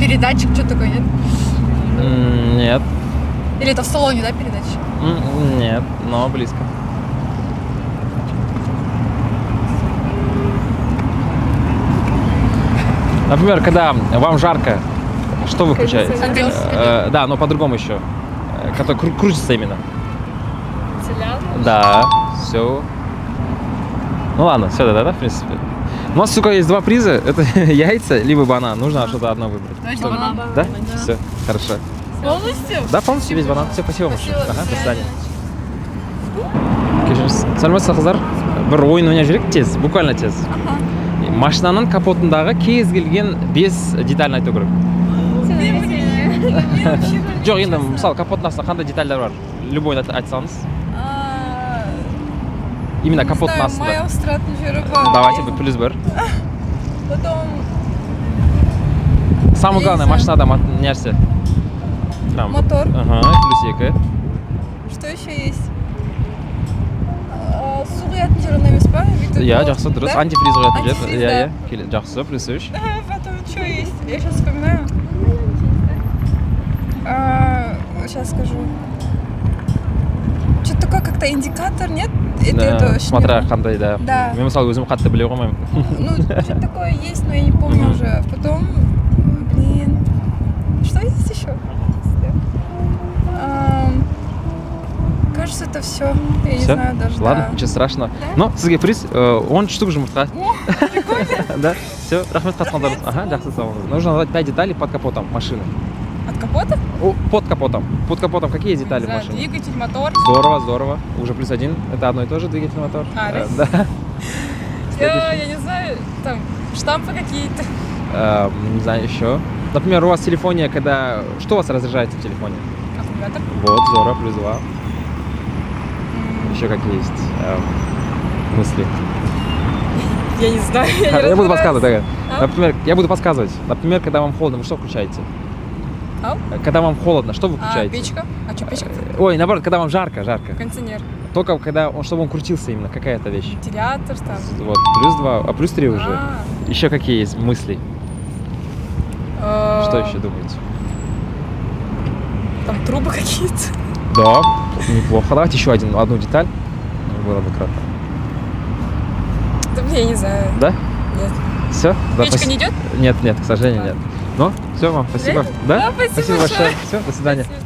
передатчик, что такое, нет? Нет. Или это в салоне, да, передатчик? Нет, но близко. Например, когда вам жарко, что вы включаете? Кондиционер. Да, но по-другому еще. Который крутится именно. Вентилятор? Да, все. Ну ладно, все, да, в принципе. У нас, сука, есть два приза. Это яйца, либо банан. Нужно что-то одно выбрать. Давайте Что? банан. Да? Все, хорошо. Полностью? Да, полностью весь банан. Все, спасибо большое. Спасибо, Ага, до до свидания. свидания. Кешіріңіз. Сәлеметсіз қыздар. Бір ойын ойнап жүрейік тез, буквально тез. Машинаның капотындағы кез келген 5 детальны айту керек. Жоқ, енді мысалы капоттың астында қандай детальдар бар? Любой айтсаңыз. Именно капоттың астында. Моя устратный жиробан. Давайте, плюс бір. Потом Самое главное, машинада нәрсе. Прям. мотор. Ага, плюс 2. Что еще есть? Су құятын жер онда емес па? Я, жақсы, дұрыс. Да? Антифриз құятын жер. Антифриз, Я, да. жақсы, плюс 3. Потом что есть? Я сейчас вспоминаю. Сейчас скажу. Что-то такое как-то индикатор, нет? Это Смотря қандай, да. Да. Мен мысалы өзім қатты біле қоймаймын. Ну, что-то такое есть, но я не помню уже. Потом, блин, что есть еще? Кажется, это все. Я не Все? знаю даже. Ладно, да. ничего страшного. Да? Но сізге приз 10 штук жұмыртқа. О, прикольно. Да, все, рахмет қатысқандарыңыз. Ага, жақсы сау болыңыз. Нужно назвать 5 деталей под капотом машины. От капота? Под капотом. Под капотом какие есть детали Не знаю, машины? двигатель, мотор. Здорово, здорово. Уже плюс 1. Это одно и то же, двигатель, мотор. Да? Да. Я не знаю, там штампы какие-то. Не знаю, еще. Например, у вас в телефоне, когда... Что у вас разряжается в телефоне? Аккумулятор. Вот, здорово, плюс 2. Еще какие есть мысли? Я не знаю, Я буду подсказывать, да. А? Например, я буду подсказывать. Например, когда вам холодно, вы что включаете? Ау? Когда вам холодно, что вы включаете? Печка. А что печка? Ой, наоборот, когда вам жарко. Кондиционер. Только когда чтобы он крутился именно, какая-то вещь. Вентилятор там. Вот, плюс 2, а плюс 3 уже. А. Еще какие есть мысли? Что еще думаете? Там трубы какие-то. Да, неплохо. Давайте еще одну деталь. Было бы кратко. Да, я не знаю. Да? Нет. Все? Да, Печка не идет? Нет, к сожалению, нет. Ну, все, вам спасибо. Да, спасибо большое. Все, до свидания. Спасибо.